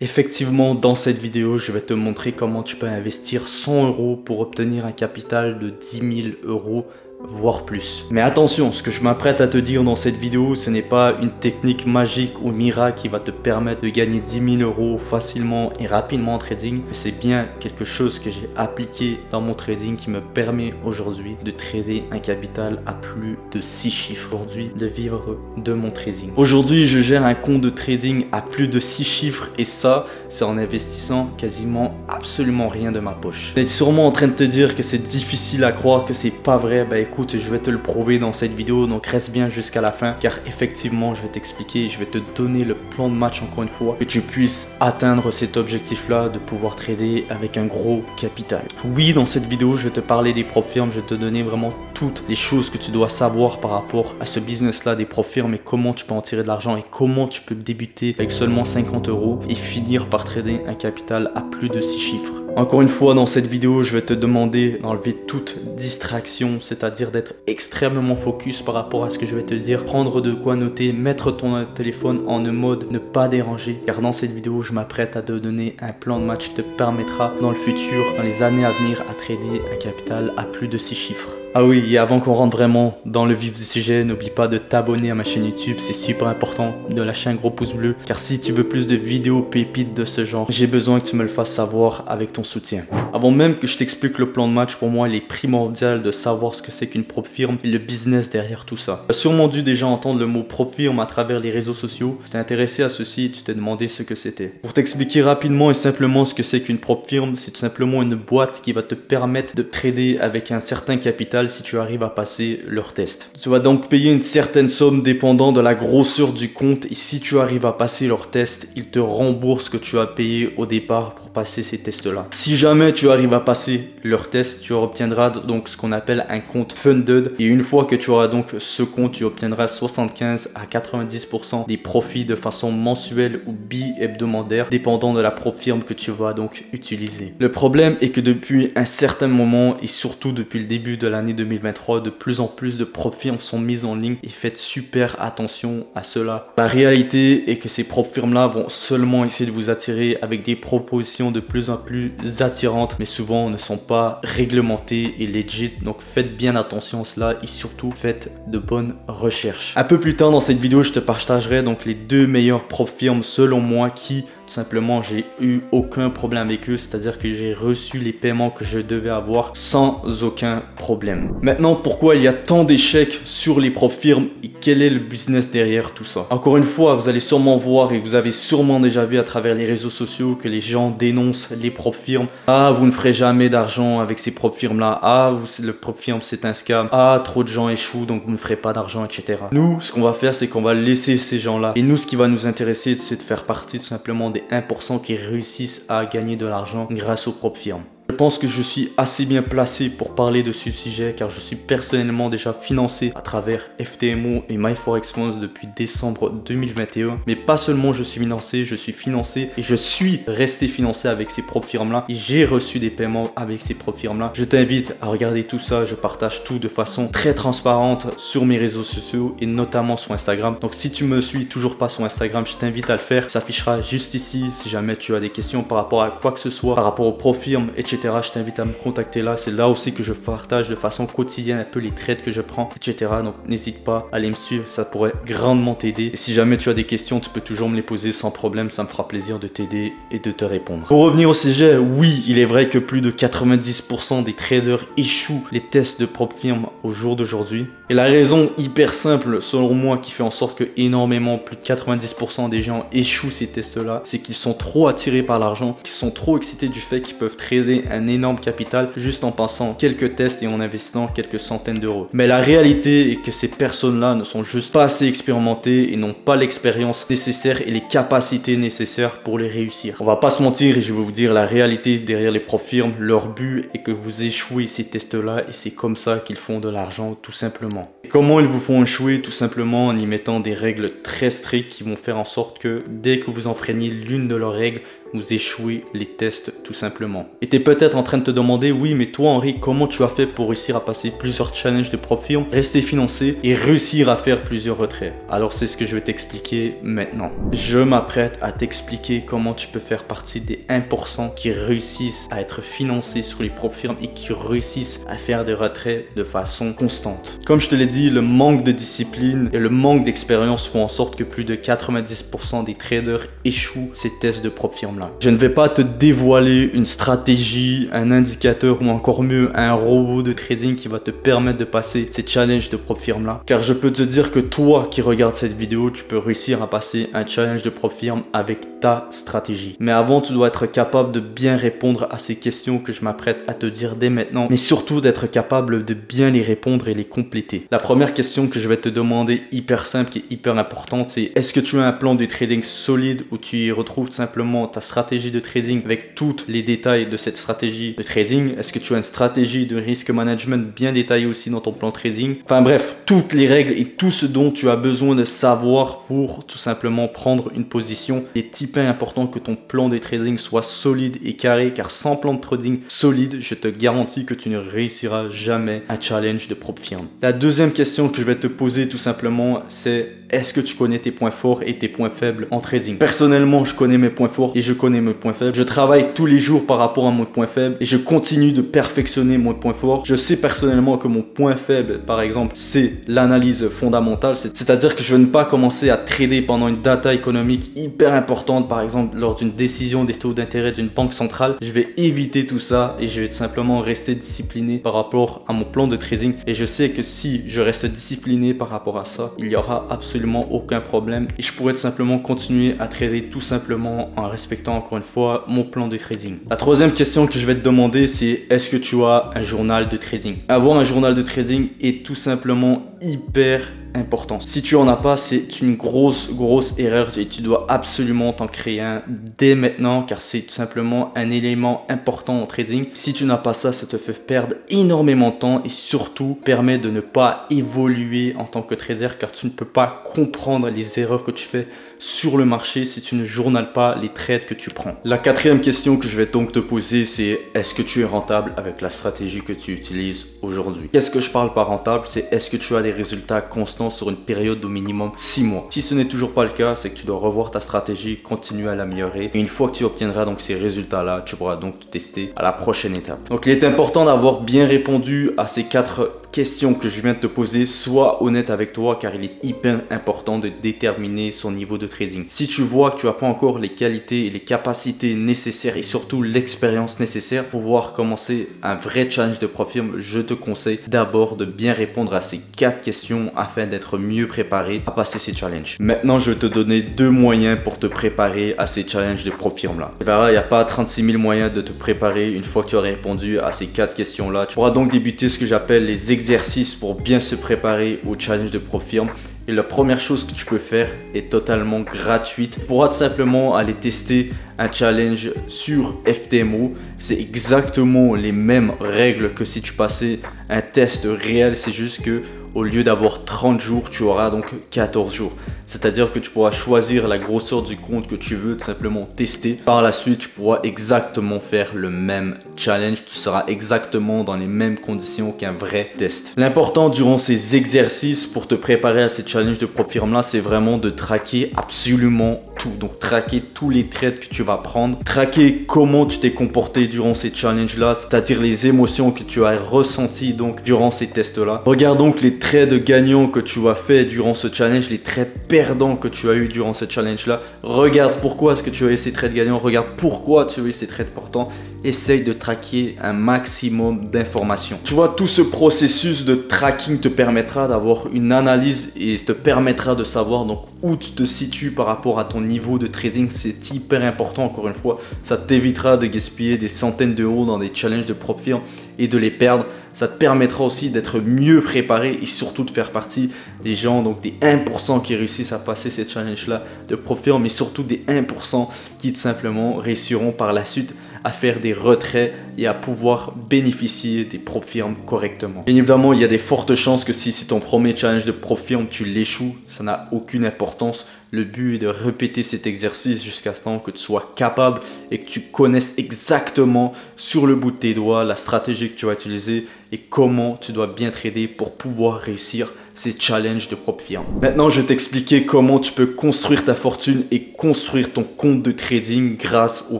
Effectivement, dans cette vidéo, je vais te montrer comment tu peux investir 100 € pour obtenir un capital de 10 000 €, voire plus. Mais attention, ce que je m'apprête à te dire dans cette vidéo, ce n'est pas une technique magique ou miracle qui va te permettre de gagner 10 000 € facilement et rapidement en trading. C'est bien quelque chose que j'ai appliqué dans mon trading qui me permet aujourd'hui de trader un capital à plus de 6 chiffres. Aujourd'hui, de vivre de mon trading. Aujourd'hui, je gère un compte de trading à plus de 6 chiffres et ça, c'est en investissant quasiment absolument rien de ma poche. Tu es sûrement en train de te dire que c'est difficile à croire, que c'est pas vrai. Bah écoute, je vais te le prouver dans cette vidéo, donc reste bien jusqu'à la fin car effectivement je vais t'expliquer, je vais te donner le plan de match encore une fois, que tu puisses atteindre cet objectif là de pouvoir trader avec un gros capital. Oui, dans cette vidéo je vais te parler des prop firms, je vais te donner vraiment toutes les choses que tu dois savoir par rapport à ce business là des prop firms et comment tu peux en tirer de l'argent et comment tu peux débuter avec seulement 50 € et finir par trader un capital à plus de 6 chiffres. Encore une fois, dans cette vidéo, je vais te demander d'enlever toute distraction, c'est-à-dire d'être extrêmement focus par rapport à ce que je vais te dire, prendre de quoi noter, mettre ton téléphone en mode ne pas déranger, car dans cette vidéo, je m'apprête à te donner un plan de match qui te permettra dans le futur, dans les années à venir, à trader un capital à plus de 6 chiffres. Ah oui, et avant qu'on rentre vraiment dans le vif du sujet, n'oublie pas de t'abonner à ma chaîne YouTube, c'est super important, de lâcher un gros pouce bleu, car si tu veux plus de vidéos pépites de ce genre, j'ai besoin que tu me le fasses savoir avec ton soutien. Avant même que je t'explique le plan de match, pour moi, il est primordial de savoir ce que c'est qu'une prop firm et le business derrière tout ça. Tu as sûrement dû déjà entendre le mot prop firm à travers les réseaux sociaux. Tu t'es intéressé à ceci et tu t'es demandé ce que c'était. Pour t'expliquer rapidement et simplement ce que c'est qu'une prop firm, c'est tout simplement une boîte qui va te permettre de trader avec un certain capital si tu arrives à passer leur test. Tu vas donc payer une certaine somme dépendant de la grosseur du compte et si tu arrives à passer leur test, ils te remboursent ce que tu as payé au départ pour passer ces tests-là. Si jamais tu arrives à passer leur test, tu obtiendras donc ce qu'on appelle un compte funded et une fois que tu auras donc ce compte, tu obtiendras 75 à 90% des profits de façon mensuelle ou bi-hebdomadaire dépendant de la prop firm que tu vas donc utiliser. Le problème est que depuis un certain moment et surtout depuis le début de l'année 2023, de plus en plus de prop firms sont mises en ligne et faites super attention à cela. La réalité est que ces prop firms là vont seulement essayer de vous attirer avec des propositions de plus en plus attirantes, mais souvent ne sont pas réglementées et legit, donc faites bien attention à cela et surtout faites de bonnes recherches. Un peu plus tard dans cette vidéo, je te partagerai donc les 2 meilleures prop firms selon moi qui tout simplement j'ai eu aucun problème avec eux, c'est-à-dire que j'ai reçu les paiements que je devais avoir sans aucun problème. Maintenant, pourquoi il y a tant d'échecs sur les prop firms et quel est le business derrière tout ça? Encore une fois, vous allez sûrement voir et vous avez sûrement déjà vu à travers les réseaux sociaux que les gens dénoncent les prop firms. Ah, vous ne ferez jamais d'argent avec ces prop firms là. Ah, le prop firm c'est un scam. Ah, trop de gens échouent donc vous ne ferez pas d'argent, etc. Nous, ce qu'on va faire, c'est qu'on va laisser ces gens là. Et nous, ce qui va nous intéresser, c'est de faire partie tout simplement des 1% qui réussissent à gagner de l'argent grâce aux prop firms. Je pense que je suis assez bien placé pour parler de ce sujet car je suis personnellement déjà financé à travers FTMO et MyForexFunds depuis décembre 2021. Mais pas seulement je suis financé et je suis resté financé avec ces prop firms là et j'ai reçu des paiements avec ces prop firms là. Je t'invite à regarder tout ça, je partage tout de façon très transparente sur mes réseaux sociaux et notamment sur Instagram. Donc si tu me suis toujours pas sur Instagram, je t'invite à le faire, ça s'affichera juste ici si jamais tu as des questions par rapport à quoi que ce soit, par rapport aux prop firms, etc. Je t'invite à me contacter là, c'est là aussi que je partage de façon quotidienne un peu les trades que je prends, etc. Donc n'hésite pas à aller me suivre, ça pourrait grandement t'aider. Et si jamais tu as des questions, tu peux toujours me les poser sans problème, ça me fera plaisir de t'aider et de te répondre. Pour revenir au sujet, oui, il est vrai que plus de 90% des traders échouent les tests de prop firm au jour d'aujourd'hui. Et la raison hyper simple, selon moi, qui fait en sorte que énormément, plus de 90% des gens échouent ces tests-là, c'est qu'ils sont trop attirés par l'argent, qu'ils sont trop excités du fait qu'ils peuvent trader un énorme capital juste en passant quelques tests et en investissant quelques centaines d'euros. Mais la réalité est que ces personnes-là ne sont juste pas assez expérimentées et n'ont pas l'expérience nécessaire et les capacités nécessaires pour les réussir. On va pas se mentir et je vais vous dire la réalité derrière les prop firms. Leur but est que vous échouez ces tests-là et c'est comme ça qu'ils font de l'argent tout simplement. Comment ils vous font échouer? Tout simplement en y mettant des règles très strictes qui vont faire en sorte que dès que vous enfreignez l'une de leurs règles, vous échouez les tests tout simplement. Et tu es peut-être en train de te demander, oui mais toi Henri, comment tu as fait pour réussir à passer plusieurs challenges de PropFirm, rester financé et réussir à faire plusieurs retraits? Alors c'est ce que je vais t'expliquer maintenant. Je m'apprête à t'expliquer comment tu peux faire partie des 1% qui réussissent à être financés sur les PropFirm et qui réussissent à faire des retraits de façon constante. Comme je te l'ai dit, le manque de discipline et le manque d'expérience font en sorte que plus de 90% des traders échouent ces tests de PropFirm là. Je ne vais pas te dévoiler une stratégie, un indicateur ou encore mieux un robot de trading qui va te permettre de passer ces challenges de PropFirm là. Car je peux te dire que toi qui regardes cette vidéo, tu peux réussir à passer un challenge de PropFirm avec ta stratégie. Mais avant, tu dois être capable de bien répondre à ces questions que je m'apprête à te dire dès maintenant. Mais surtout d'être capable de bien les répondre et les compléter. La première question que je vais te demander, hyper simple et hyper importante, c'est est-ce que tu as un plan de trading solide où tu y retrouves simplement ta stratégie de trading avec tous les détails de cette stratégie de trading? Est-ce que tu as une stratégie de risk management bien détaillée aussi dans ton plan trading? Enfin bref, toutes les règles et tout ce dont tu as besoin de savoir pour tout simplement prendre une position. Il est hyper important que ton plan de trading soit solide et carré, car sans plan de trading solide, je te garantis que tu ne réussiras jamais un challenge de PropFirm. La deuxième question que je vais te poser tout simplement, c'est est-ce que tu connais tes points forts et tes points faibles en trading? Personnellement, je connais mes points forts et je connais mes points faibles. Je travaille tous les jours par rapport à mon point faible et je continue de perfectionner mon point fort. Je sais personnellement que mon point faible, par exemple, c'est l'analyse fondamentale. C'est-à-dire que je ne vais pas commencer à trader pendant une data économique hyper importante, par exemple, lors d'une décision des taux d'intérêt d'une banque centrale. Je vais éviter tout ça et je vais tout simplement rester discipliné par rapport à mon plan de trading. Et je sais que si je reste discipliné par rapport à ça, il y aura absolument aucun problème et je pourrais tout simplement continuer à trader tout simplement en respectant encore une fois mon plan de trading. La troisième question que je vais te demander, c'est est-ce que tu as un journal de trading? Avoir un journal de trading est tout simplement hyper important. Si tu en as pas, c'est une grosse erreur et tu dois absolument t'en créer un dès maintenant, car c'est tout simplement un élément important en trading. Si tu n'as pas ça, ça te fait perdre énormément de temps et surtout permet de ne pas évoluer en tant que trader, car tu ne peux pas comprendre les erreurs que tu fais sur le marché si tu ne journales pas les trades que tu prends. La quatrième question que je vais donc te poser, c'est est-ce que tu es rentable avec la stratégie que tu utilises aujourd'hui? Qu'est-ce que je parle par rentable? C'est est-ce que tu as des résultats constants sur une période au minimum 6 mois. Si ce n'est toujours pas le cas, c'est que tu dois revoir ta stratégie, continuer à l'améliorer. Et une fois que tu obtiendras donc ces résultats-là, tu pourras donc te tester à la prochaine étape. Donc il est important d'avoir bien répondu à ces 4 questions que je viens de te poser. Sois honnête avec toi, car il est hyper important de déterminer son niveau de trading. Si tu vois que tu n'as pas encore les qualités et les capacités nécessaires et surtout l'expérience nécessaire pour pouvoir commencer un vrai challenge de PropFirm, je te conseille d'abord de bien répondre à ces 4 questions afin d'être mieux préparé à passer ces challenges. Maintenant, je vais te donner 2 moyens pour te préparer à ces challenges de PropFirm là. Tu verras, il n'y a pas 36 000 moyens de te préparer une fois que tu auras répondu à ces 4 questions là. Tu pourras donc débuter ce que j'appelle les exercices pour bien se préparer au challenge de PropFirm. Et la première chose que tu peux faire est totalement gratuite. Tu pourras tout simplement aller tester un challenge sur FTMO. C'est exactement les mêmes règles que si tu passais un test réel. C'est juste que au lieu d'avoir 30 jours, tu auras donc 14 jours. C'est-à-dire que tu pourras choisir la grosseur du compte que tu veux tout simplement tester. Par la suite, tu pourras exactement faire le même challenge. Tu seras exactement dans les mêmes conditions qu'un vrai test. L'important durant ces exercices pour te préparer à ces challenges de PropFirm là, c'est vraiment de traquer absolument tout. Donc traquer tous les trades que tu vas prendre. Traquer comment tu t'es comporté durant ces challenges là, c'est-à-dire les émotions que tu as ressenties donc durant ces tests là. Regarde donc les trades gagnants que tu as fait durant ce challenge, les trades perdants que tu as eu durant ce challenge là. Regarde pourquoi est-ce que tu as eu ces trades gagnants, regarde pourquoi tu as eu ces trades portants. Essaye de traquer un maximum d'informations. Tu vois, tout ce processus de tracking te permettra d'avoir une analyse et te permettra de savoir donc où tu te situes par rapport à ton niveau de trading. C'est hyper important, encore une fois. Ça t'évitera de gaspiller des centaines d'euros dans des challenges de PropFirm et de les perdre. Ça te permettra aussi d'être mieux préparé et surtout de faire partie des gens, donc des 1% qui réussissent à passer ces challenges là de PropFirm, mais surtout des 1% qui tout simplement réussiront par la suite à faire des retraits et à pouvoir bénéficier des PropFirm correctement. Bien évidemment, il y a des fortes chances que si c'est ton premier challenge de PropFirm, tu l'échoues. Ça n'a aucune importance. Le but est de répéter cet exercice jusqu'à ce temps que tu sois capable et que tu connaisses exactement sur le bout de tes doigts la stratégie que tu vas utiliser et comment tu dois bien trader pour pouvoir réussir ces challenges de PropFirm. Maintenant, je vais t'expliquer comment tu peux construire ta fortune et construire ton compte de trading grâce au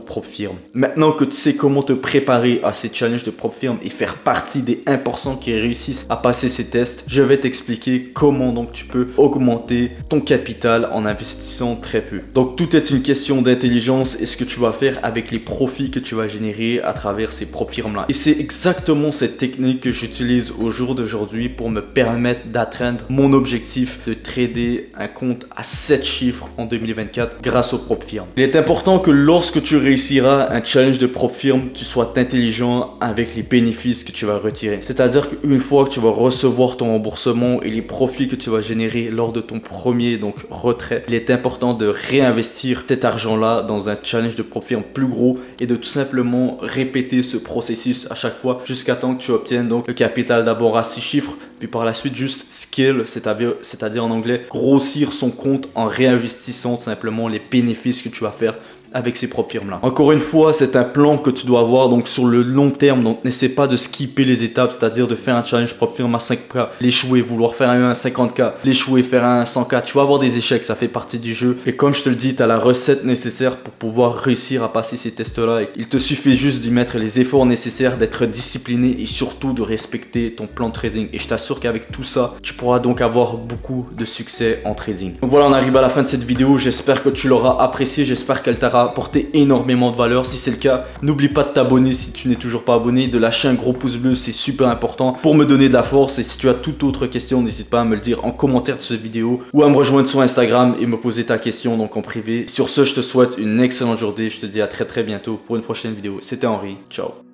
PropFirm. Maintenant que tu sais comment te préparer à ces challenges de PropFirm et faire partie des 1% qui réussissent à passer ces tests, je vais t'expliquer comment donc tu peux augmenter ton capital en investissant très peu. Donc tout est une question d'intelligence et ce que tu vas faire avec les profits que tu vas générer à travers ces PropFirm là. Et c'est exactement cette technique que j'utilise au jour d'aujourd'hui pour me permettre d'atteindre mon objectif de trader un compte à 7 chiffres en 2024 grâce au PropFirm. Il est important que lorsque tu réussiras un challenge de PropFirm, tu sois intelligent avec les bénéfices que tu vas retirer. C'est-à-dire qu'une fois que tu vas recevoir ton remboursement et les profits que tu vas générer lors de ton premier retrait, il est important de réinvestir cet argent-là dans un challenge de PropFirm plus gros et de tout simplement répéter ce processus à chaque fois jusqu'à temps que tu obtiennes donc le capital d'abord à 6 chiffres, puis par la suite juste scale, c'est-à-dire en anglais grossir son compte en réinvestissant simplement les bénéfices que tu vas faire avec ces PropFirm là. Encore une fois, c'est un plan que tu dois avoir donc sur le long terme, donc n'essaie pas de skipper les étapes, c'est-à-dire de faire un challenge PropFirm à 5K, l'échouer, vouloir faire un à 50K, l'échouer, faire un à 100K, tu vas avoir des échecs, ça fait partie du jeu. Et comme je te le dis, tu as la recette nécessaire pour pouvoir réussir à passer ces tests-là. Il te suffit juste d'y mettre les efforts nécessaires, d'être discipliné et surtout de respecter ton plan de trading. Et je t'assure qu'avec tout ça, tu pourras donc avoir beaucoup de succès en trading. Donc voilà, on arrive à la fin de cette vidéo, j'espère que tu l'auras appréciée, j'espère qu'elle t'aura apporté énormément de valeur. Si c'est le cas, n'oublie pas de t'abonner si tu n'es toujours pas abonné, de lâcher un gros pouce bleu, c'est super important pour me donner de la force. Et si tu as toute autre question, n'hésite pas à me le dire en commentaire de cette vidéo ou à me rejoindre sur Instagram et me poser ta question donc en privé. Sur ce, je te souhaite une excellente journée, je te dis à très bientôt pour une prochaine vidéo. C'était Henri, ciao.